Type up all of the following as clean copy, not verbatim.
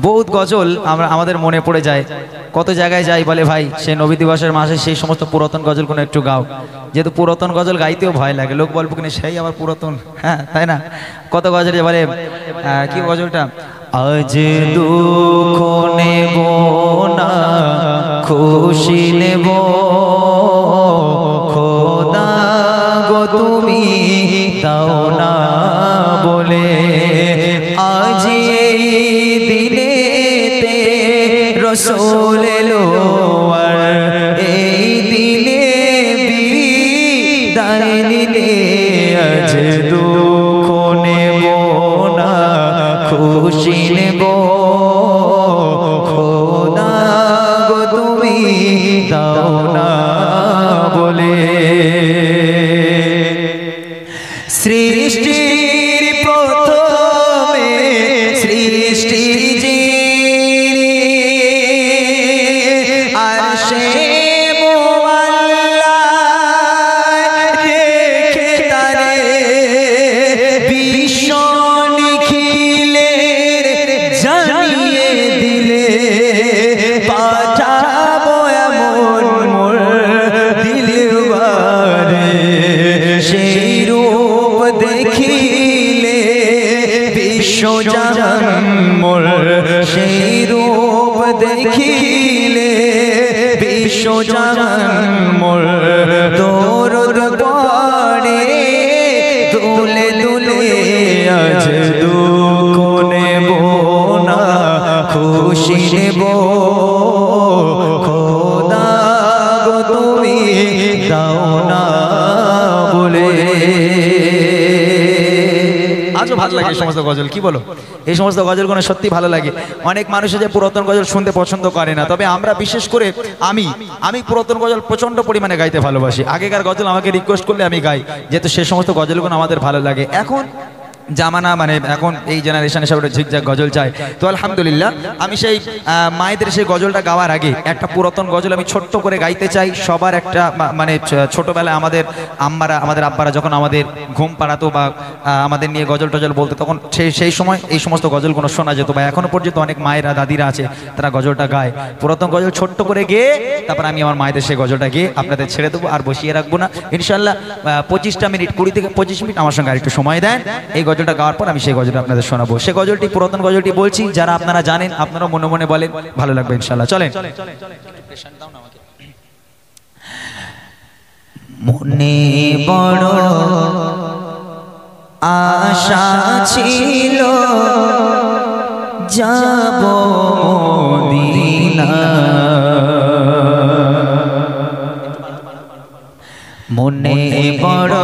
বহুত গজল আমরা আমাদের মনে পড়ে যায়, কত জায়গায় যাই বলে ভাই সেই নবী দিবসের মাসে সেই সমস্ত পুরাতন গজল কোনো একটু গাও, যেহেতু পুরাতন গজল গাইতেও ভয় লাগে, লোক বলবো কিনা সেই আবার পুরাতন, হ্যাঁ তাই না? কত গজল বলে কি গজলটা, আজ দুঃখ নেব না খুশি নেব খোদা গো তুমি দাও না বলে, আজ এই দিনেতে রসূল এলো আর এই দিনে বিদায় নিলে, আজ দুঃখ নেব না খুশি নেব খোদা গো তুমি দাও না বলে। সৃষ্টির প্রথমে সৃষ্টির যিনি আরশে মুআল্লা রেখে তারে বিশ্ব নিখিলের জানিয়ে দিলে, পাঠাবো এমন মোর দিলবারে সেই রূপ দেখিলে বিশ্ব জাহান মোর, সেই রূপ দেখিলে বিশ্ব জাহান মোর, দরুদ পড়ে দুলে দুলে, আজ দুঃখ নেব না খুশি নেব খোদা গো তুমি দাও না বলে। আজও ভালো লাগে এই সমস্ত গজল, কি বলো? এই সমস্ত গজল কোনো সত্যি ভালো লাগে। অনেক মানুষ যে পুরাতন গজল শুনতে পছন্দ করে না, তবে আমরা বিশেষ করে আমি পুরাতন গজল প্রচন্ড পরিমাণে গাইতে ভালোবাসি। আগেকার গজল আমাকে রিকোয়েস্ট করলে আমি গাই, যেহেতু সে সমস্ত গজলগুলো আমাদের ভালো লাগে। এখন জামানা মানে এখন এই জেনারেশন হিসাবে ঝিকঝাক গজল চাই, তো আলহামদুলিল্লাহ আমি সেই মায়েদের সেই গজলটা গাওয়ার আগে একটা পুরাতন গজল আমি ছোট্ট করে গাইতে চাই। সবার একটা মানে ছোটবেলায় আমাদের আমাদের আব্বারা যখন আমাদের ঘুম পাড়াতো বা আমাদের নিয়ে গজল টজল বলতো, তখন সেই সময় এই সমস্ত গজলগুলো শোনা যেত, বা এখনো পর্যন্ত অনেক মায়েরা দাদিরা আছে তারা গজলটা গায়। পুরাতন গজল ছোট্ট করে গেয়ে তারপর আমি আমার মায়েদের সেই গজলটা গেয়ে আপনাদের ছেড়ে দেবো, আর বসিয়ে রাখবো না ইনশাল্লাহ। 25টা মিনিট 20 থেকে 25 মিনিট আমার সঙ্গে আরেকটু সময় দেন, এই গজলটা গাওয়ার পর আমি সেই গজলটা আপনাদের শোনাবো। সেই গজলটি পুরাতন গজলটি বলছি, যারা আপনারা জানেন আপনারা মনে মনে বলেন, ভালো লাগবে ইনশাআল্লাহ। চলেন। মনে বড় আশা ছিল যাব মদিনা, মনে বড়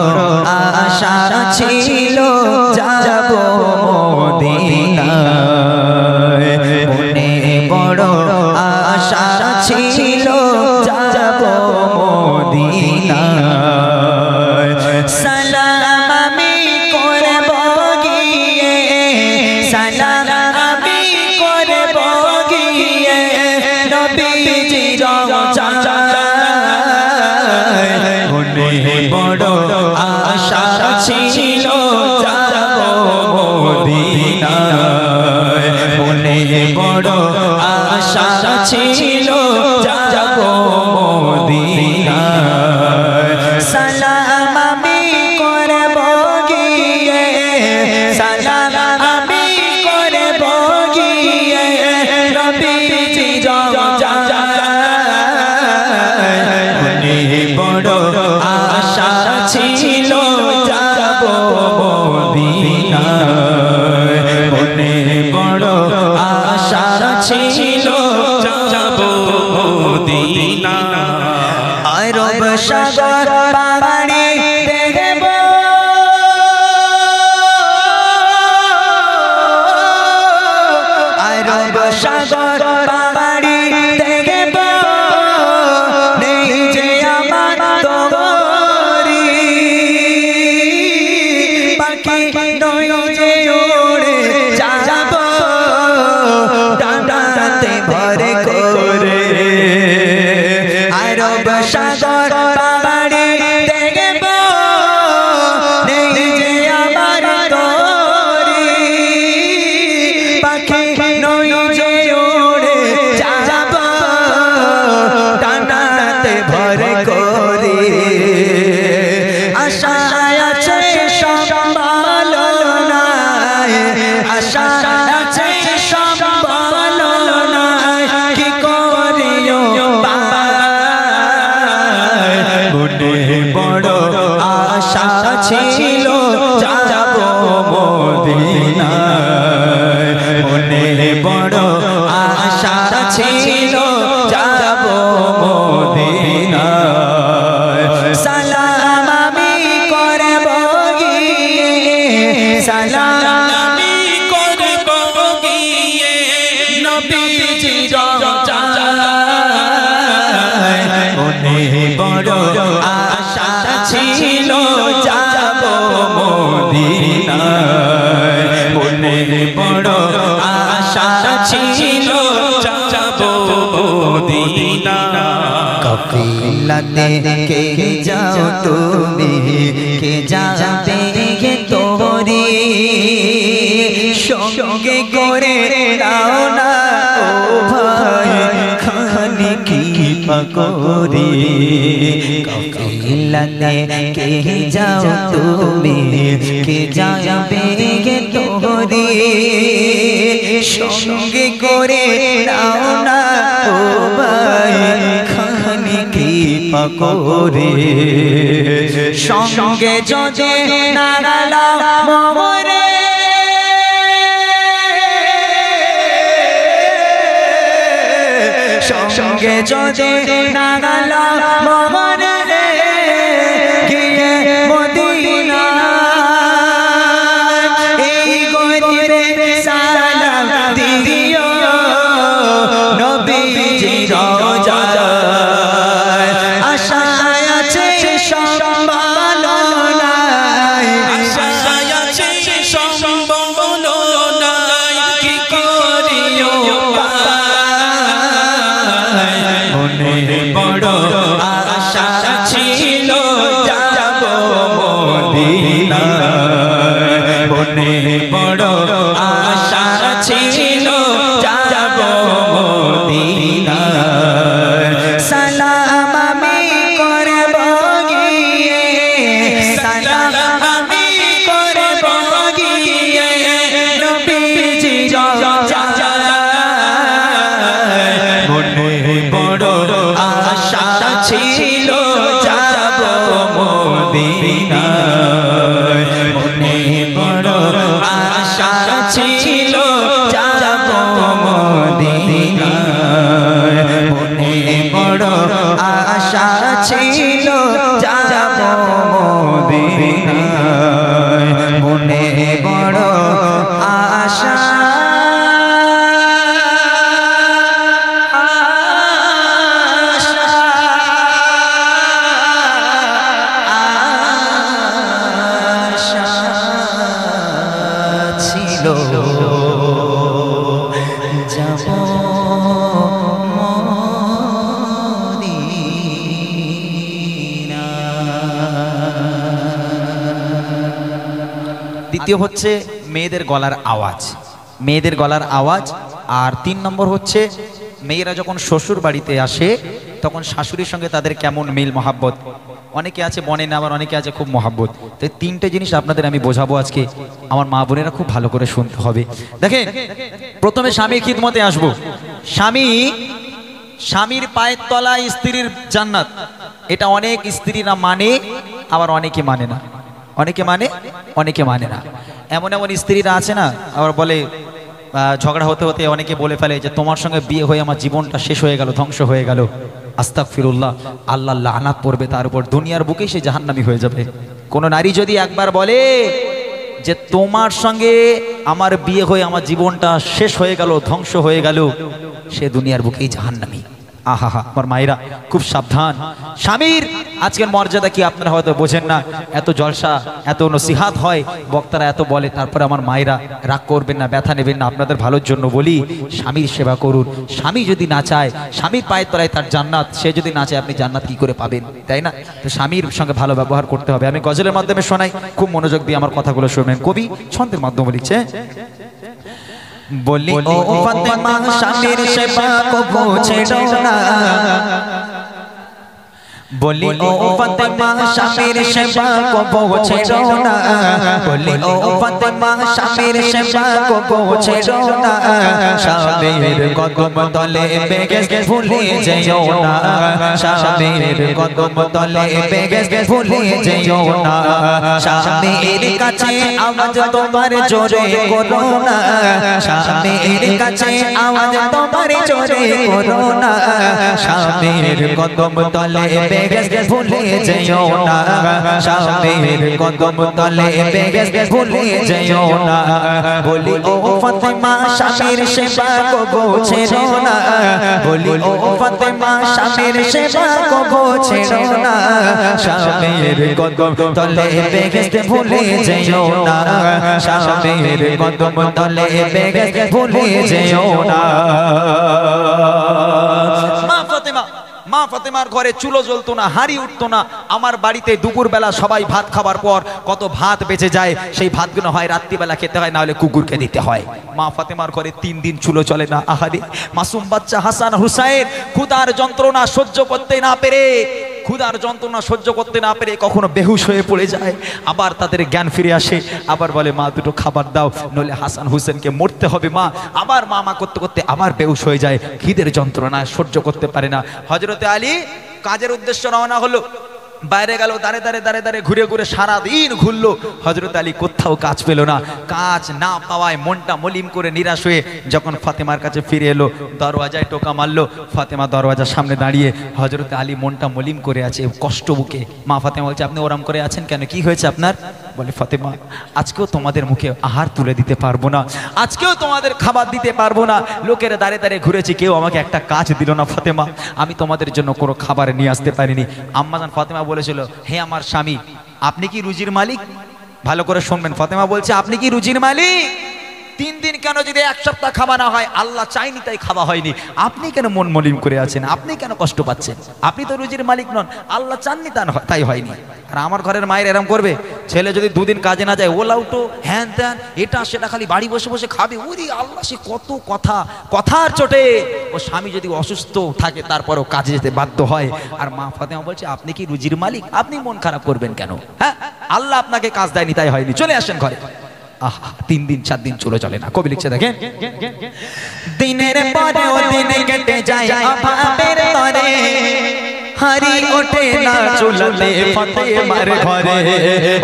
আশা ছিল যাব মদিনা, মনে বড় আশা ছিল যাব মদিনা, সালাম আমি করব গিয়ে, সালাম আমি করব গিয়ে নবীজির রওজায়, মনে বড় আশা ছিল যাব মদিনা, মনে বড় আশা ছিল যাব মদিনা, সালাম আমি করব গিয়ে, সালাম আমি করব গিয়ে নবীজির রওজায়, মনে বড় আশা ছিল যাব মদিনা, মনে বড় আশা ছিল যাব মদিনা, আরব সাগর পাড়ি দেখব, আরব সাগর পাড়ি দেখব, নেই যে আমার তরি পাখি নই যে উড়ে যাব ডানাতে ভরে করে, আরব সাগর বড় আশা ছিল যাব মদিনায় সালাম আমি করব গিয়ে সালাম আমি করব গিয়ে নবীজির রওজায় মনে বড় আশা ছিল যাব মদিনায় মনে বড় আশা ছিল যাব মদিনায় কাফিলাতে কে যাও তুমি কে যাবে গে তোরে সঙ্গে করে দাও না ও ভাই খানি কি পাকরে কাফিলাতে কে যাও তুমি কে যাবে গে তোরে সঙ্গে করে দাও না ও ভাই খানি কি পাকরে সঙ্গে যদি না গেলাম মরে সঙ্গে যদি না গেলাম মরে গিয়ে মদিনা এই গরিবে সালাম দিও নবীজির রওজায় আশায় আছে সম্ভাবনায় আশায় আছে সম্ভাবনায় কি করিও মনে বড় আশা ছিল যাব মদিনায় মনে বড় আশা ছিল যাব মদিনায় সালাম আমি করব গিয়ে সালাম আমি করব গিয়ে নবীজির রওজায় মনে বড় আশা ছিল যাব মদিনায় মনে বড় আশা ছিল যাব মদিনায় মনে বড় আশা ছিল যাব মদিনায় মনে বড় আশা ছিল যাব দ্বিতীয় হচ্ছে মেয়েদের গলার আওয়াজ মেয়েদের গলার আওয়াজ আর ৩ নম্বর হচ্ছে মেয়েরা যখন শ্বশুর বাড়িতে আসে তখন শাশুড়ির সঙ্গে তাদের কেমন মিল মহাব্বত অনেকে আছে বনে না আবার অনেকে আছে খুব মহাব্বত তো এই ৩টে জিনিস আপনাদের আমি বোঝাবো আজকে আমার মা বোনেরা খুব ভালো করে শুনতে হবে দেখেন প্রথমে স্বামীর খিদমতে আসবো স্বামীর পায়ের তলায় স্ত্রীর জান্নাত এটা অনেক স্ত্রীরা মানে আবার অনেকে মানে না অনেকে মানে না এমন এমন স্ত্রীরা আছে না আবার বলে ঝগড়া হতে হতে অনেকে বলে ফেলে যে তোমার সঙ্গে বিয়ে হয়ে আমার জীবনটা শেষ হয়ে গেল ধ্বংস হয়ে গেল আস্তাগফিরুল্লাহ আল্লাহ লানাত পড়বে তার উপর দুনিয়ার বুকেই সে জাহান্নামী হয়ে যাবে কোন নারী যদি একবার বলে যে তোমার সঙ্গে আমার বিয়ে হয়ে আমার জীবনটা শেষ হয়ে গেল ধ্বংস হয়ে গেল সে দুনিয়ার বুকেই জাহান্নামী আহা আমার মায়েরা খুব সাবধান স্বামীর আজকের মর্যাদা কি আপনারা হয়তো বোঝেন না এত জলসা এত নসিহাত হয় বক্তারা এত বলে তারপরে আমার মায়েরা রাগ করবেন না ব্যথা নেবেন না আপনাদের ভালোর জন্য বলি স্বামীর সেবা করুন স্বামী যদি না চায় স্বামীর পায়ের তলায় তার জান্নাত সে যদি না চায় আপনি জান্নাত কি করে পাবেন তাই না তো স্বামীর সঙ্গে ভালো ব্যবহার করতে হবে আমি গজলের মাধ্যমে শোনাই খুব মনোযোগ দিয়ে আমার কথাগুলো শুনবেন কবি ছন্দের মাধ্যমে লিখছে बोली ओ फातिमा शामिर शेबा को पूछे ना বলি ও ফাতেমা স্বামীর সেবা কবো ছেড়ো না, বলি ও ফাতেমা স্বামীর সেবা কবো ছেড়ো না, স্বামীর কদম তলে বেগে ভুলে যেও না, স্বামীর কদম তলে বেগে ভুলে যেও না, স্বামীর কাছে আওয়াজ তোমার জোরে করো না, স্বামীর কাছে আওয়াজ তোমার জোরে করো না, স্বামীর কদম তলে বেগে ভুলে যেও না, স্বামীর কদম তলে বেগে ভুলে যেও না, বলি ও ফাতেমা স্বামীর সেবা কবো ছেড়ো না, বলি ও ফাতেমা স্বামীর সেবা কবো ছেড়ো না, স্বামীর কদম তলে বেগে ভুলে যেও না, স্বামীর কদম তলে বেগে ভুলে যেও না। মা ফাতেমার ঘরে চুলো জ্বলতো না, হাড়ি উঠতো না। আমার বাড়িতে দুপুরবেলা সবাই ভাত খাবার পর কত ভাত বেঁচে যায়, সেই ভাতগুলো হয় রাত্রিবেলা খেতে হয়, না হলে কুকুরকে দিতে হয়। মা ফাতেমার ঘরে 3 দিন চুলো চলে না। আহারে মাসুম বাচ্চা হাসান হুসাইন ক্ষুধার যন্ত্রণা সহ্য করতে না পেরে, ক্ষুধার যন্ত্রণা সহ্য করতে না পেরে কখনো বেহুশ হয়ে পড়ে যায়, আবার তাদের জ্ঞান ফিরে আসে, আবার বলে মা দুটো খাবার দাও, নইলে হাসান হুসেনকে মরতে হবে মা। আবার মা করতে করতে আবার বেহুশ হয়ে যায়, খিদের যন্ত্রণা সহ্য করতে পারে না। হযরতে আলী কাজের উদ্দেশ্যে রওনা হলো, বাইরে গেল, দাঁড়ে দাঁড়ে দাঁড়ে দাঁড়ে ঘুরে ঘুরে সারাদিন ঘুরলো। হযরত আলী কোথাও কাজ পেল না, কাজ না পাওয়ায় মনটা মলিম করে নিরাশ হয়ে যখন ফাতেমার কাছে ফিরে এলো, দরওয়াজায় টোকা মারলো। ফাতেমা দরওয়াজার সামনে দাঁড়িয়ে, হযরত আলী মনটা মলিম করে আছে, কষ্ট বুকে। মা ফাতেমা বলছে আপনি ওরম করে আছেন কেন, কি হয়েছে আপনার? বলে ফাতেমা আজকেও তোমাদের মুখে আহার তুলে দিতে পারবো না, আজকেও তোমাদের খাবার দিতে পারবো না, লোকের দাঁড়ে দাঁড়িয়ে ঘুরেছি, কেউ আমাকে একটা কাজ দিল না ফাতেমা, আমি তোমাদের জন্য কোনো খাবার নিয়ে আসতে পারিনি। আম্মাজান ফাতেমা বলেছিল হে আমার স্বামী আপনি কি রুজির মালিক? ভালো করে শুনবেন, ফাতেমা বলছে আপনি কি রুজির মালিক? 3 দিন কেন, যদি 1 সপ্তাহ খাওয়া না হয়, আল্লাহ চাইনি তাই খাওয়া হয়নি, আপনি কেন মন মলিন করে আছেন, আপনি কেন কষ্ট পাচ্ছেন? আপনি তো রুজির মালিক নন, আল্লাহ চাননি তাই হয়নি। আর আমার ঘরের মায়ের এরম করবে, ছেলে যদি 2 দিন কাজে না যায়, ও লাউটো হ্যান ত্যান এটা সেটা খালি বাড়ি বসে বসে খাবে, ওরে আল্লাহ সে কত কথার চোটে ও স্বামী যদি অসুস্থ থাকে তারপরেও কাজে যেতে বাধ্য হয়। আর মা ফাতেমা বলছে আপনি কি রুজির মালিক, আপনি মন খারাপ করবেন কেন? হ্যাঁ আল্লাহ আপনাকে কাজ দেয়নি তাই হয়নি, চলে আসেন ঘরে। 3 দিন 4 দিন চলে না। কবি লিখছে দেখেন, দিনের পরেও দিন কেটে যায় অভাবের তরে, হারি ওঠে না চুলাতে ফাতেমার ঘরে,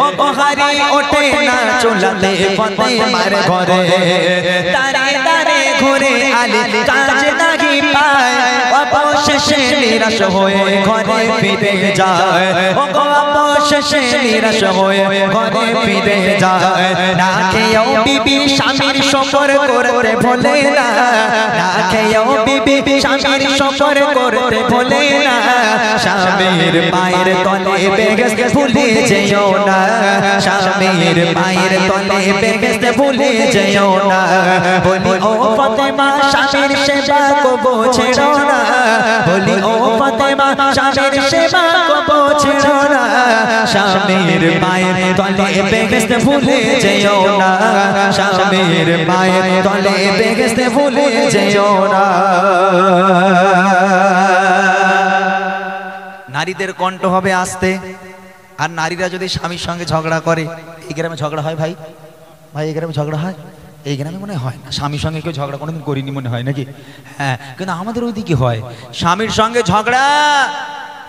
ও হারি ওঠে না চুলাতে ফাতেমার ঘরে, তারে তারে ঘুরে আলী কাজ নাহি পায়, অবশেষে নিরাশ হয়ে ঘরে ফিরে যায়, ও অবশেষে নিরাশ হয়ে ঘরে ফিরে যায়। না খেয়েও বিবি স্বামীর শকর করতে ভোলে না, না খেয়েও বিবি স্বামীর শকর করতে ভোলে না, স্বামীর পায়ের তলে বেগে ভুলে যেও না, স্বামীর পায়ের তলে বেগে ভুলে যেও না, বলি ও ফাতেমা স্বামীর সেবা কবো ছেড়ো না, বলি ও ফাতেমা স্বামীর সেবা কবো ছেড়ো না, স্বামীর পায়ের তলে বেগে ভুলে যেও না, স্বামীর পায়ের তলে বেগে ভুলে যেও না। নারীদের কণ্ঠ হবে আস্তে, আর নারীরা যদি স্বামীর সঙ্গে ঝগড়া করে, এই গ্রামে ঝগড়া হয় ভাই, এই গ্রামে ঝগড়া হয়, এই গ্রামে মনে হয় না, স্বামীর সঙ্গে কেউ ঝগড়া কোনোদিন করিনি মনে হয় নাকি? হ্যাঁ কিন্তু আমাদের ওইদিকে হয়, স্বামীর সঙ্গে ঝগড়া,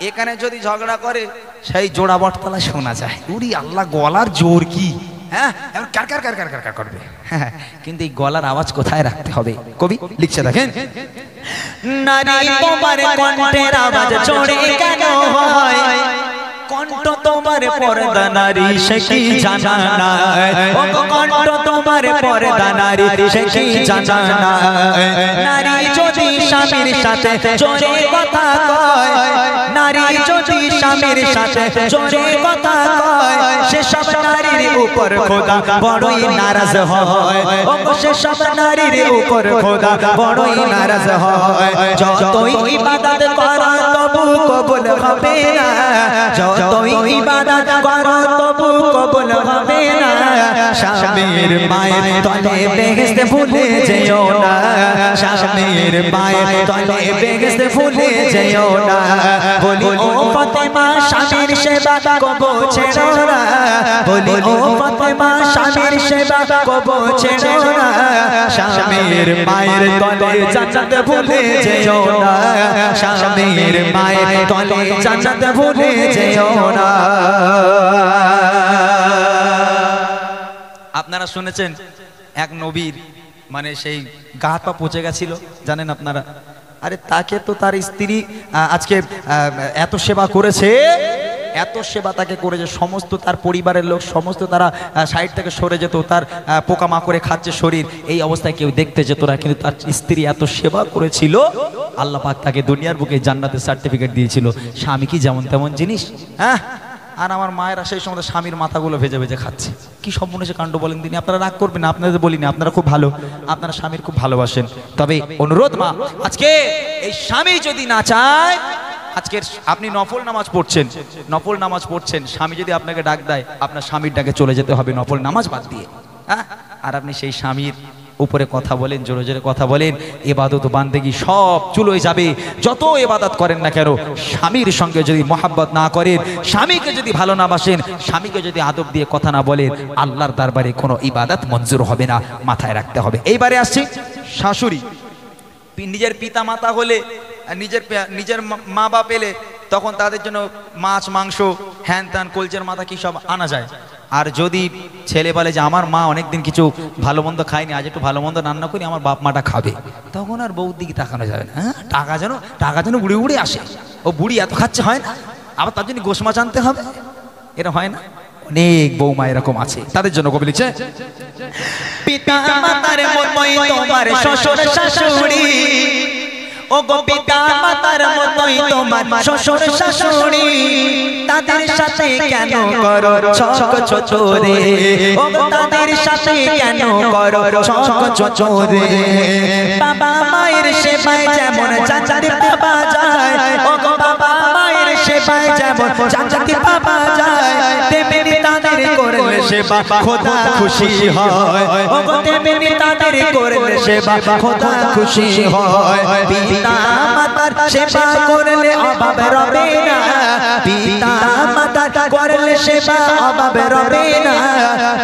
এখানে যদি ঝগড়া করে সেই জোড়া বটতলা শোনা যায়, উরি আল্লাহ গলার জোর কি, হ্যাঁ কার কার কার কার কার কার করবে, হ্যাঁ কিন্তু এই গলার আওয়াজ কোথায় রাখতে হবে? কবি লিখছে দেখেন, নারী তোমার কণ্ঠের আওয়াজ জোরে কেন হয়, কণ্ঠ তোমার পর্দা নারী সে কি জানা না, ও কণ্ঠ তোমার পর্দা নারী সে কি জানা না, নারী যদি স্বামীর সাথে জোরে কথা কয়, নারী যদি স্বামীর সাথে জোরে কথা কয়, সে সব নারীর উপর খোদা বড়ই নারাজ হয়, ও সে সব নারীর উপর খোদা বড়ই নারাজ হয়, যতই ইবাদত করো তবু কবুল হবে না, যতই ইবাদত করো তবু কবুল হবে না। স্বামীর মায়ের তলে বেহেশত ভুলে যেও না, স্বামীর মায়ের তলে বেহেশত ভুলে যেও না। বলি ও ফাতেমা স্বামীর সেবা কবো ছেড়ো না, বলি ও ফাতেমা স্বামীর সেবা কবো ছেড়ো না। স্বামীর মায়ের তলে জান্নাত ভুলে যেও না, স্বামীর মায়ের তলে জান্নাত ভুলে যেও না। আপনারা শুনেছেন এক নবীর মানে সেই গা হাত পা পচে গেছিল, জানেন আপনারা? আরে তাকে তো তার স্ত্রী আজকে এত সেবা করেছে, এত সেবা তাকে করেছে, সমস্ত তার পরিবারের লোক সমস্ত তারা সাইড থেকে সরে যেত, তার পোকামাকড়ে খাচ্ছে শরীর, এই অবস্থায় কেউ দেখতে যেত না। কিন্তু তার স্ত্রী এত সেবা করেছিল, আল্লাহ পাক তাকে দুনিয়ার বুকে জান্নাতের সার্টিফিকেট দিয়েছিল। স্বামী কি যেমন তেমন জিনিস? হ্যাঁ। আর আমার মায়েরা সেই সময় স্বামীর মাথাগুলো ভেজে ভেজে খাচ্ছে। কি সম্পূর্ণ কাণ্ড বলেন তিনি। আপনারা রাগ করবেন না, আপনাদের বলিনি, আপনারা খুব ভালো, আপনারা স্বামীর খুব ভালোবাসেন। তবে অনুরোধ মা, আজকে এই স্বামী যদি না চায়, আজকের আপনি নফল নামাজ পড়ছেন, নফল নামাজ পড়ছেন, স্বামী যদি আপনাকে ডাক দেয়, আপনার স্বামীর ডাকে চলে যেতে হবে নফল নামাজ বাদ দিয়ে। হ্যাঁ, আর আপনি সেই স্বামীর উপরে কথা বলেন, জোরে জোরে কথা বলেন, ইবাদত বান্দেগি সব চুলোয় যাবে। যত ইবাদত করেন না কেন, স্বামীর সঙ্গে যদি মহাব্বত না করেন, স্বামীকে যদি ভালো না বাসেন, স্বামীকে যদি আদব দিয়ে কথা না বলেন, আল্লাহর দরবারে কোনো ইবাদত মঞ্জুর হবে না, মাথায় রাখতে হবে। এইবারে আসছি শাশুড়ি। নিজের পিতা মাতা হলে, নিজের মা বাপ এলে, তখন তাদের জন্য মাছ মাংস হ্যান ত্যান কলচের মাথা কি সব আনা যায়। আর যদি ছেলে বলে যে আমার মা অনেকদিন কিছু ভালো মন্দ খায়নি, আজ একটু ভালো মন্দ রান্না করি, আমার বাপ মাটা খাবে, তখন আর বউর দিকে তাকানো যাবে না। হ্যাঁ, টাকা যেন উড়ে উড়ে আসে, ও বুড়ি এত খাচ্ছে হয় না, আবার তার জন্য গোশ মাছ আনতে হবে, এরা হয় না। অনেক বৌমা এরকম আছে, তাদের জন্য কবি লিখছে, পিতা মাতার মতোই তোমার শ্বশুর শাশুড়ি, ও গো পিতা মাতার মতোই তোমার শ্বশুর শাশুড়ি, তাদের সাথে কেন করো ছক চোরে, ও গো তাদের সাথে কেন করো ছক চোরে। বাবা মায়ের সেবায় যেমন চাচাদের বাবা যায়, ও গো বাবা মায়ের সেবায় যেমন চাচাদের বাবা যায়, তেমনি তাদের করলে সেবা খোদা খুশি হয়, ও গো তেমনি তাদের করলে সেবা খোদা খুশি হয়। পিতা মাতার সেবা করলে অভাব রবে না, পিতা মাতার করলে সেবা অভাব রবে না।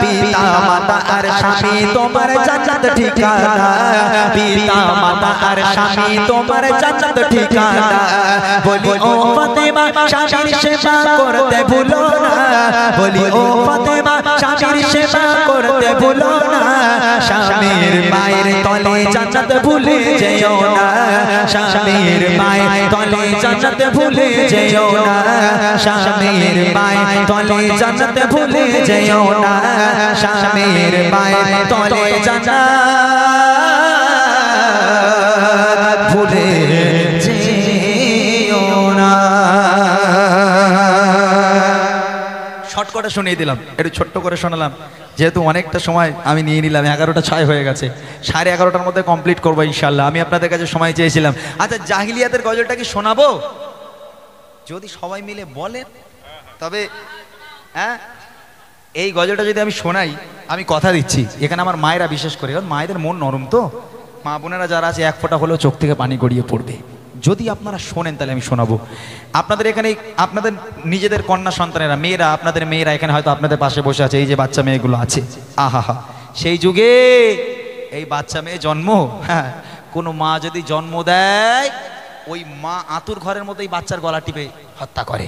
পিতা মাতা আর স্বামী তোমার জান্নাত ঠিকানা, পিতা মাতা আর স্বামী তোমার জান্নাত ঠিকানা। বলি ও ফাতেমা স্বামীর সেবা করতে ভুলো না, বলি ও ফাতেমা স্বামীর সেবা করতে ভুলো না। স্বামীর মায়ের তলে জান্নাত ভুলে যেও না, স্বামীর মায়ের তলে জান্নাত ভুলে যেও না, স্বামীর মায়ের তলে জান্নাত ভুলে যেও না, স্বামীর মায়ের তলে জান্নাত ভুলে যেও না। শর্টকাটে শুনিয়ে দিলাম, একটু ছোট্ট করে শোনালাম, যেহেতু অনেকটা সময় আমি নিয়ে নিলাম, 11:06 হয়ে গেছে, 11:30টার মধ্যে কমপ্লিট করবো ইনশাল্লাহ। আমি আপনাদের কাছে সময় চেয়েছিলাম। আচ্ছা, জাহিলিয়াতের গজলটা কি শোনাবো? যদি সবাই মিলে বলেন তবে। হ্যাঁ, এই গজলটা যদি আমি শোনাই, আমি কথা দিচ্ছি এখানে আমার মায়েরা বিশেষ করে, কারণ মায়েদের মন নরম তো, মা বোনেরা যারা আছে এক ফোঁটা হলেও চোখ থেকে পানি গড়িয়ে পড়বে। যদি আপনারা শোনেন তাহলে আমি শোনাবো। আপনাদের এখানে আপনাদের নিজেদের কন্যা সন্তানেরা, মেয়েরা, আপনাদের মেয়েরা এখানে হয়তো আপনাদের পাশে বসে আছে, এই যে বাচ্চা মেয়েগুলো আছে, আহা হা, সেই যুগে এই বাচ্চা মেয়ে জন্ম, হ্যাঁ, কোনো মা যদি জন্ম দেয়, ওই মা আতুর ঘরের মতো এই বাচ্চার গলা টিপে হত্যা করে।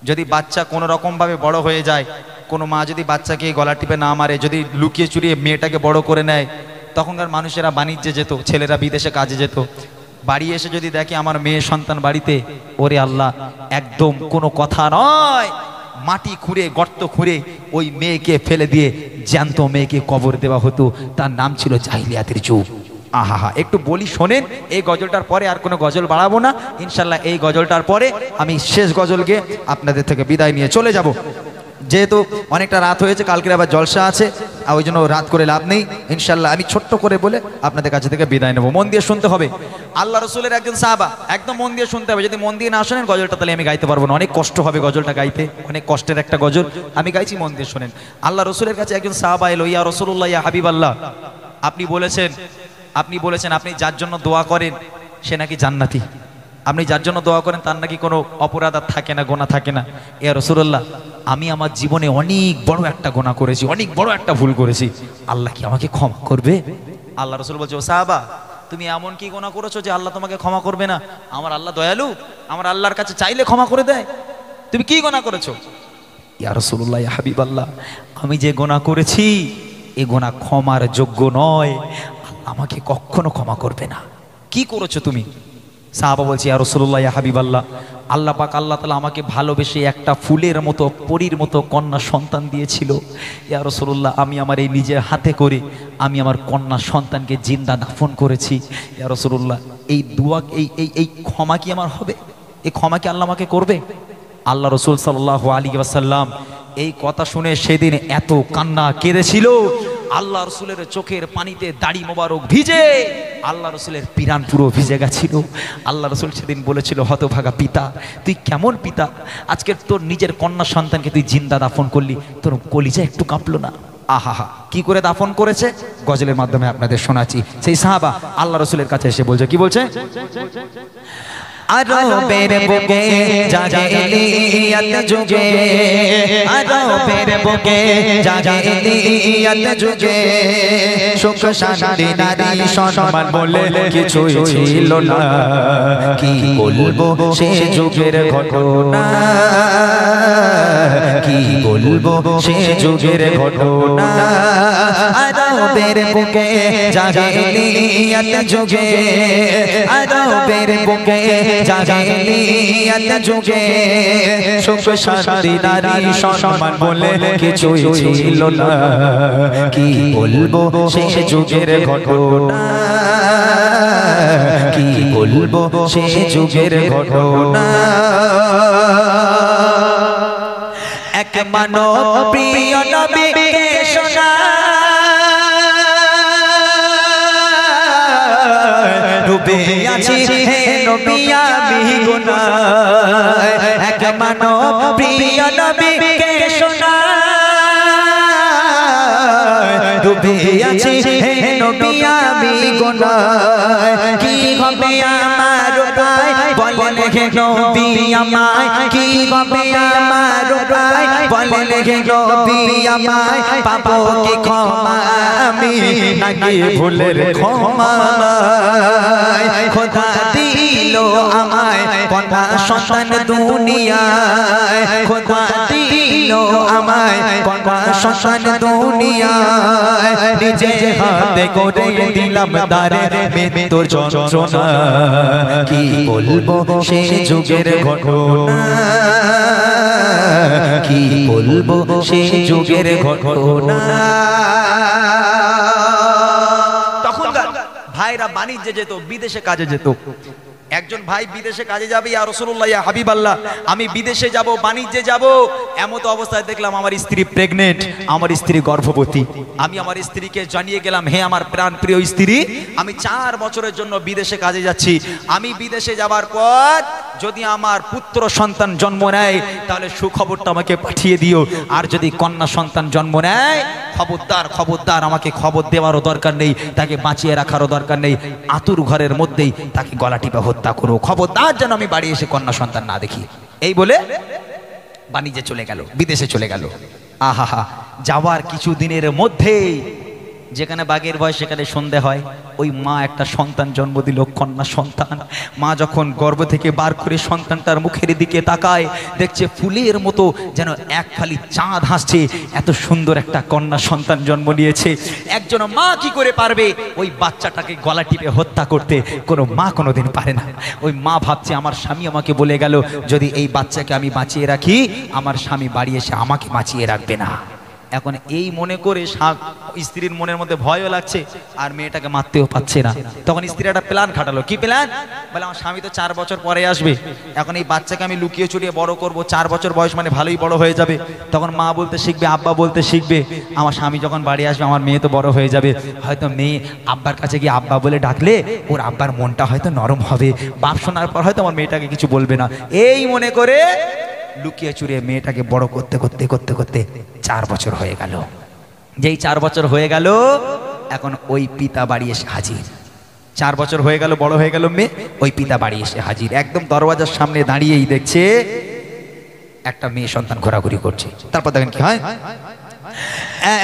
যদি বাচ্চা কোনো রকমভাবে বড় হয়ে যায়, কোনো মা যদি বাচ্চাকে গলা টিপে না মারে, যদি লুকিয়ে চুরিয়ে মেয়েটাকে বড় করে নেয়, তখনকার মানুষেরা বাণিজ্যে যেত, ছেলেরা বিদেশে কাজে যেত, বাড়ি এসে যদি দেখে আমার মেয়ে সন্তান বাড়িতে, ওরে আল্লাহ, একদম কোনো কথা নয়, মাটি খুঁড়ে গর্ত খুঁড়ে ওই মেয়েকে ফেলে দিয়ে জ্যান্ত মেয়েকে কবর দেওয়া হতো। তার নাম ছিল জাহিলিয়াতের যুগ। আহা হা, একটু বলি শোনেন। এই গজলটার পরে আর কোনো গজল বাড়াবো না ইনশাল্লাহ। এই গজলটার পরে আমি শেষ গজল গেয়ে আপনাদের থেকে বিদায় নিয়ে চলে যাব। যেহেতু অনেকটা রাত হয়েছে, কালকে আবার জলসা আছে, আর ওই জন্য রাত করে লাভ নেই। ইনশাল্লাহ আমি ছোট্ট করে বলে আপনাদের কাছে থেকে বিদায় নেবো। মন দিয়ে শুনতে হবে, আল্লাহ রসুলের একজন সাহাবা, একদম মন দিয়ে শুনতে হবে। যদি মন দিয়ে না শোনেন গজলটা, তাহলে আমি গাইতে পারবো না, অনেক কষ্ট হবে গজলটা গাইতে, অনেক কষ্টের একটা গজল। আমি গাইছি, মন দিয়ে শোনেন। আল্লাহ রসুলের কাছে একজন সাহাবা এলো, ইয়া রসুল্লাহ, ইয়া হাবিব আল্লাহ, আপনি বলেছেন আপনি যার জন্য দোয়া করেন সে নাকি জান্নাতি, আপনি যার জন্য দোয়া করেন তার নাকি কোনো অপরাধ আর থাকে না, গোনা থাকে না। ইয়া রাসূলুল্লাহ, আমি আমার জীবনে অনেক বড় একটা গোনা করেছি, অনেক বড় একটা ভুল করেছি, আল্লাহ কি আমাকে ক্ষমা করবে? আল্লাহ রাসূল বলছে, ও সাহাবা, তুমি এমন কি গোনা করেছো যে আল্লাহ তোমাকে ক্ষমা করবে না? আমার আল্লাহ দয়ালু, আমার আল্লাহর কাছে চাইলে ক্ষমা করে দেয়। তুমি কি গোনা করেছো? ইয়া রাসূলুল্লাহ, ইয়া হাবিবাল্লাহ, আমি যে গোনা করেছি এ গোনা ক্ষমার যোগ্য নয়, আল্লাহ আমাকে কখনো ক্ষমা করবে না। কি করেছো তুমি? সাহাবা বলছে, ইয়া রাসূলুল্লাহ, ইয়া হাবিবাল্লাহ, আল্লাহ পাক আল্লাহ তাআলা আমাকে ভালোবেসে একটা ফুলের মতো, পরীর মতো কন্যা সন্তান দিয়েছিল। ইয়া রাসূলুল্লাহ, আমি আমার এই নিজের হাতে করে আমি আমার কন্যা সন্তানকে জিন্দা দাফন করেছি। ইয়া রাসূলুল্লাহ, এই দোয়া, এই ক্ষমা কি আমার হবে? এই ক্ষমা কি আল্লাহ আমাকে করবে? আল্লাহ রাসূল সাল্লাল্লাহু আলাইহি ওয়াসাল্লাম এই কথা শুনে সেদিন এত কান্না কেঁদেছিল, আল্লাহ রসুলের চোখের পানিতে দাড়ি মোবারক ভিজে আল্লাহ রসুলের পিরান পুরো ভিজে গেছিল। আল্লাহ রসুল সেদিন বলেছিল, হতভাগা পিতা, তুই কেমন পিতা, আজকে তোর নিজের কন্যা সন্তানকে তুই জিন্দা দাফন করলি, তোর কলিজা একটু কাঁপলো না? আহা, কি করে দাফন করেছে গজলের মাধ্যমে আপনাদের শোনাচ্ছি। সেই সাহাবা আল্লাহ রসুলের কাছে এসে বলছে, কি বলছে? আরবের বুকে জাহেলিয়াত যুগে, আরবের বুকে জাহেলিয়াত যুগে সুখ শান্তি নারী সম্মান বলে কিছুই ছিল না। কি বলবো সে যুগের ঘটনা, কি বলবো সে যুগের ঘটনা। আরবের বুকে জাহেলিয়াত যুগে, আরবের বুকে জাহেলিয়াত যুগে সুখ শান্তি নারী সম্মান বলে কিছুই ছিল না। কি বলবো সে যুগের ঘটনা, কি বলবো সে যুগের ঘটনা। এক মানব প্রিয় নবীকে শোনা, ডুবে আছি হে নবী আমি গুনায়। এক মানব প্রিয় নবীকে শোনা, ডুবে আছি হে নবী আমি গুনায়। কি হবে আমার উপায় বলেন হে নবী আমায়, কি হবে আমার উপায় বলেন হে নবী আমায়। পাবো কি ক্ষমা আমি নাকি ভুলের ক্ষমা নাই? খোদা দিল আমায় কন্যা সন্তান দুনিয়ায়, খোদা দিল আমায় কন্যা সন্তান দুনিয়ায়। নিজে হাতে করে দিলাম দারে মৃত্যুর যন্ত্রণা। কি বলবো সে যুগের ঘটনা, কি বলবো সে যুগের ঘটনা। তখনকার ভাইরা বাণিজ্যে যেত, বিদেশে কাজে যেত। একজন ভাই বিদেশে কাজে যাবে, ইয়া রাসূলুল্লাহ, ইয়া হাবিবাল্লাহ, আমি বিদেশে যাব, বাণিজ্যে যাব। এমত অবস্থায় দেখলাম আমার স্ত্রী প্রেগনেন্ট, আমার স্ত্রী গর্ভবতী। আমি আমার স্ত্রীকে জানিয়ে গেলাম, হে আমার প্রাণ প্রিয় স্ত্রী, আমি 4 বছরের জন্য বিদেশে কাজে যাচ্ছি। আমি বিদেশে যাবার পর যদি আমার পুত্র সন্তান জন্ম নেয় তাহলে সুখবরটা আমাকে পাঠিয়ে দিও, আর যদি কন্যা সন্তান জন্ম নেয় খবরদার খবরদার আমাকে খবর দেওয়ারও দরকার নেই, তাকে বাঁচিয়ে রাখারও দরকার নেই, আতুর ঘরের মধ্যেই তাকে গলা টিপে হত্যা করো, খবরদার যেন আমি বাড়ি এসে কন্যা সন্তান না দেখি। এই বলে বাণিজ্যে চলে গেল, বিদেশে চলে গেল। আহা, যাওয়ার কিছু দিনের মধ্যেই যেখানে বাঘের ভয় সেখানে সন্ধে হয়, ওই মা একটা সন্তান জন্ম দিল, কন্যা সন্তান। মা যখন গর্ভ থেকে বার করে সন্তানটার মুখের দিকে তাকায়, দেখছে ফুলের মতো যেন এক ফালি চাঁদ হাসছে, এত সুন্দর একটা কন্যা সন্তান জন্ম নিয়েছে। একজন মা কি করে পারবে ওই বাচ্চাটাকে গলা টিপে হত্যা করতে? কোনো মা কোনোদিন পারে না। ওই মা ভাবছে, আমার স্বামী আমাকে বলে গেল যদি এই বাচ্চাকে আমি বাঁচিয়ে রাখি, আমার স্বামী বাড়ি এসে আমাকে বাঁচিয়ে রাখবে না। এখন এই মনে করে স্ত্রীর মনের মধ্যে ভয়ও লাগছে আর মেয়েটাকে মারতেও পাচ্ছে না। তখন স্ত্রী একটা প্ল্যান খাটালো। কি প্ল্যান? বলে আমার স্বামী তো 4 বছর পরে আসবে, এখন এই বাচ্চাকে আমি লুকিয়ে চুরিয়ে বড় করব, 4 বছর বয়স মানে ভালোই বড় হয়ে যাবে, তখন মা বলতে শিখবে, আব্বা বলতে শিখবে। আমার স্বামী যখন বাড়ি আসবে আমার মেয়ে তো বড় হয়ে যাবে, হয়তো মেয়ে আব্বার কাছে গিয়ে আব্বা বলে ডাকলে ওর আব্বার মনটা হয়তো নরম হবে, বাপ শোনার পর হয়তো আমার মেয়েটাকে কিছু বলবে না। এই মনে করে লুকিয়ে চুরিয়ে মেয়েটাকে বড় করতে করতে করতে করতে 4 বছর হয়ে গেল। যেই 4 বছর হয়ে গেল, এখন ওই পিতা বাড়ি এসে হাজির। 4 বছর হয়ে গেল, বড় হয়ে গেল মেয়ে, ওই পিতা বাড়ি এসে হাজির। একদম দরওয়াজার সামনে দাঁড়িয়েই দেখছে একটা মেয়ে সন্তান ঘোরাঘুরি করছে। তারপর দেখেন কি হয়,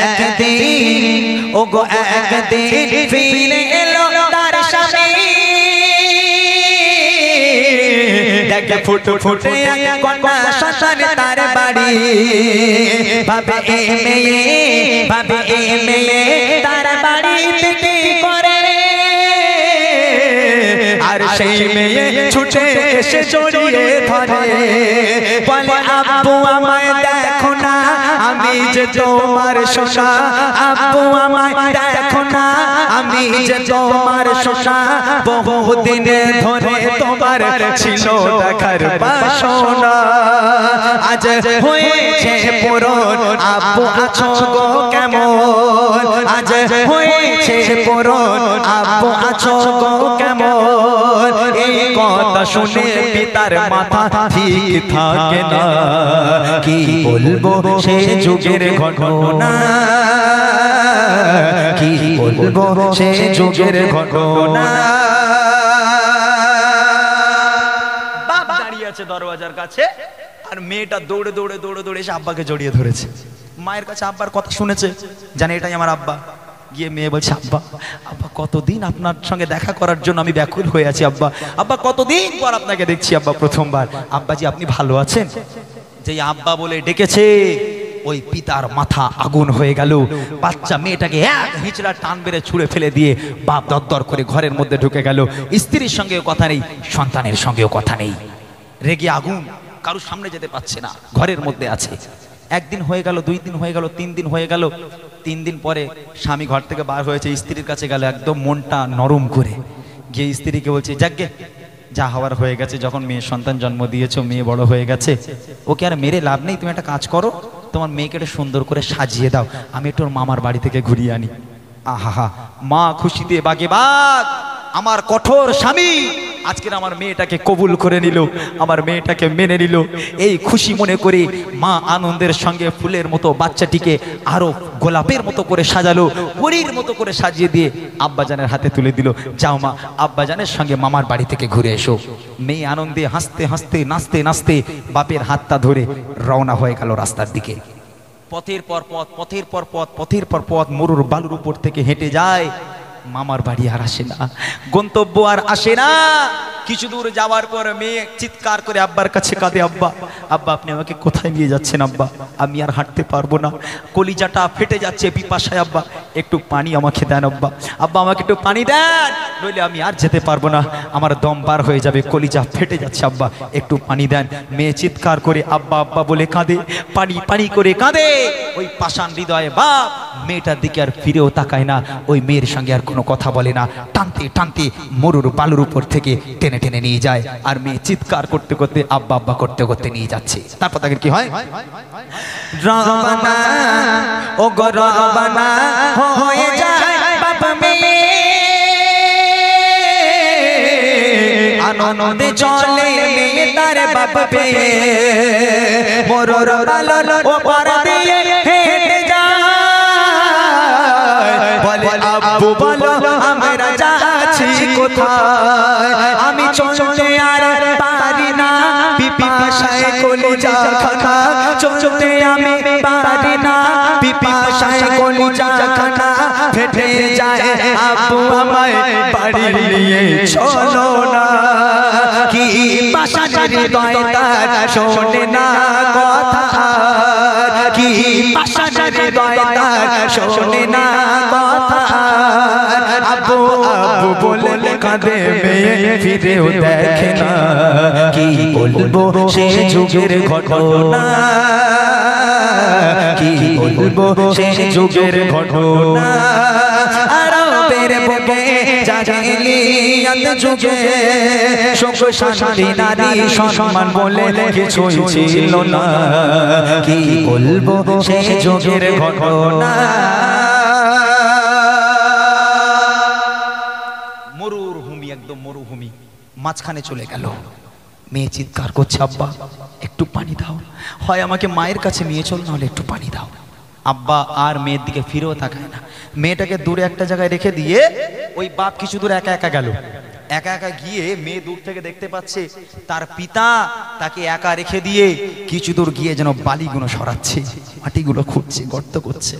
একদিন ওগো একদিন ফিরে এলো তার স্বামী, দেখে ফুটে ফুটে কন্যা সন্তান তার বাড়ি, ভাবে এ মেয়ে, ভাবে এ মেয়ে তার বাড়িতে কি করে, আর সেই মেয়ে ছুটে এসে জড়িয়ে ধরে, বলে আব্বু আমায় দেখো না, আমি যে তোমার সোনা, আব্বু আমায় দেখো না, আমি যে তোমার সোনা, বহুদিন ধরে তোমার ছিল দেখার বাসনা, আজ হয়েছে পূরণ, আব্বু আছো গো কেমন, আজ হয়েছে পূরণ, আব্বু আছো গো কেমন। এই কথা শুনে পিতার মাথা ঠিক থাকে না, কি বলবো সে যুগের ঘটনা, কি বলবো সে যুগের ঘটনা। বাপ দাঁড়িয়ে আছে দরওয়াজার কাছে, আর মেয়েটা দৌড়ে দৌড়ে দৌড়ে দৌড়ে এসে আব্বাকে জড়িয়ে ধরেছে। মায়ের কাছে আব্বার কথা শুনেছে, জানে এটাই আমার আব্বা। গিয়ে মেয়ে বলছে, আব্বা, আব্বা কতদিন আপনার সঙ্গে দেখা করার জন্য আমি ব্যাকুল হয়ে আছি আব্বা, আব্বা কতদিন পর আপনাকে দেখছি আব্বা, প্রথমবার। আব্বাজি আপনি ভালো আছেন? যে আব্বা বলে ডেকেছে, ওই পিতার মাথা আগুন হয়ে গেল। বাচ্চা মেয়েটাকে এক হিচড়া টান বেড়ে ছুঁড়ে ফেলে দিয়ে বাপ দরদর করে ঘরের মধ্যে ঢুকে গেল। স্ত্রীর সঙ্গেও কথা নেই, সন্তানের সঙ্গেও কথা নেই, রেগে আগুন, কারোর সামনে যেতে পারছে না, ঘরের মধ্যে আছে। একদিন হয়ে গেল, 2 দিন হয়ে গেল, 3 দিন হয়ে গেল। 3 দিন পরে স্বামী ঘর থেকে বার হয়েছে, স্ত্রীর কাছে গেল একদম মনটা নরম করে, গিয়ে স্ত্রীকে বলছে, যাকগে যা হওয়ার হয়ে গেছে, যখন মেয়ে সন্তান জন্ম দিয়েছো, মেয়ে বড় হয়ে গেছে, ওকে আর মেরে লাভ নেই, তুমি একটা কাজ করো, তোমার মেয়েকে একটু সুন্দর করে সাজিয়ে দাও, আমি একটু ওর মামার বাড়ি থেকে ঘুরিয়ে আনি। আহা, মা খুশিতে বাগে বাগ, আমার কঠোর স্বামী আজকের আমার মেয়েটাকে কবুল করে নিল, আমার মেয়েটাকে মেনে নিল। এই খুশি মনে করে মা আনন্দের সঙ্গে ফুলের মতো বাচ্চাটিকে আরো গোলাপের মতো করে সাজালো, পরীর মতো করে সাজিয়ে দিয়ে আব্বাজানের হাতে তুলে দিল, যাও মা আব্বাজানের সঙ্গে মামার বাড়ি থেকে ঘুরে এসো। মেয়ে আনন্দে হাসতে হাসতে নাচতে নাচতে বাপের হাতটা ধরে রওনা হয়ে গেল রাস্তার দিকে। পথের পর পথ, পথের পর পথ, পথের পর পথ, মরুর বালুর উপর থেকে হেঁটে যায়। মামার বাড়ি আর আসে না, গন্তব্য আর আসে না। কিছু দূর যাওয়ার পর মেয়ে চিৎকার করে আব্বার কাছে কাঁদে, আব্বা, আব্বা আপনি আমাকে কোথায় নিয়ে যাচ্ছেন আব্বা, আমি আর হাঁটতে পারবো না, কলিজাটা ফেটে যাচ্ছে পিপাসায়, আব্বা একটু পানি আমাকে দেন আব্বা, আব্বা আমাকে একটু পানি দেন, নইলে আমি আর যেতে পারবো না, আমার দম পার হয়ে যাবে, কলিজা ফেটে যাচ্ছে, আব্বা একটু পানি দেন। মেয়ে চিৎকার করে আব্বা আব্বা বলে কাঁদে, পানি পানি করে কাঁদে। ওই পাষাণ হৃদয়ে বাপ মেয়েটার দিকে আর ফিরেও তাকায় না, ওই মেয়ের সঙ্গে আর কোনো কথা বলে না, টানতে টানতে মরুর বালুর উপর থেকে টেনে টেনে নিয়ে যায়। আর মেয়ে চিৎকার করতে করতে আব্বা আব্বা করতে করতে নিয়ে যাচ্ছে। তারপর তাকে কি হয়, রবানা ও গো রবানা হয়ে যায় বাবা মেয়ে, আনন্দে চলে মেয়ে তার বাপ পেয়ে, মরুর বালুর ওপর দিয়ে হেঁটে যায়, বলে আব্বু বলো আমরা যাচ্ছি কোথায়, আমি চলতে আর পারি না, পিপাসায় কলিজা খানা, চলতে আমি পারি না, পিপাসায় কলিজা খানা ফেটে যায়, আব্বু আমায় বাড়ি নিয়ে চলো না। কি পাষাণ হৃদয় তার শোনে না কথা, কি পাষাণ হৃদয় তার শোনে না কথা, আব্বু আব্বু বলে কাঁদে মেয়ে ফিরেও দেখে না, কি বলবো সে যুগের ঘটনা, কি বলবো সেই যুগের ঘটনা আরবের বুকে জাহিলিয়াত যুগে সুখ শান্তি নারী সম্মান বলে কিছুই ছিল না কি বলবো সেই যুগের ঘটনা মরুভূমি একদম মরুভূমি মাঝখানে চলে গেল মেয়ে চিৎকার করছে আব্বা একটু পানি দাও হয় আমাকে মায়ের কাছে নিয়ে চল নাহলে একটু পানি দাও আব্বা আর মেয়ের দিকে ফিরেও তাকায় না মেয়েটাকে দূরে একটা জায়গায় রেখে দিয়ে ওই বাপ কিছু দূর একা একা গেল একা একা গিয়ে মেয়ে দূর থেকে দেখতে পাচ্ছে তার পিতা তাকে একা রেখে দিয়ে কিছু দূর গিয়ে যেন বালিগুলো সরাচ্ছে মাটিগুলো খুঁড়ছে গর্ত করছে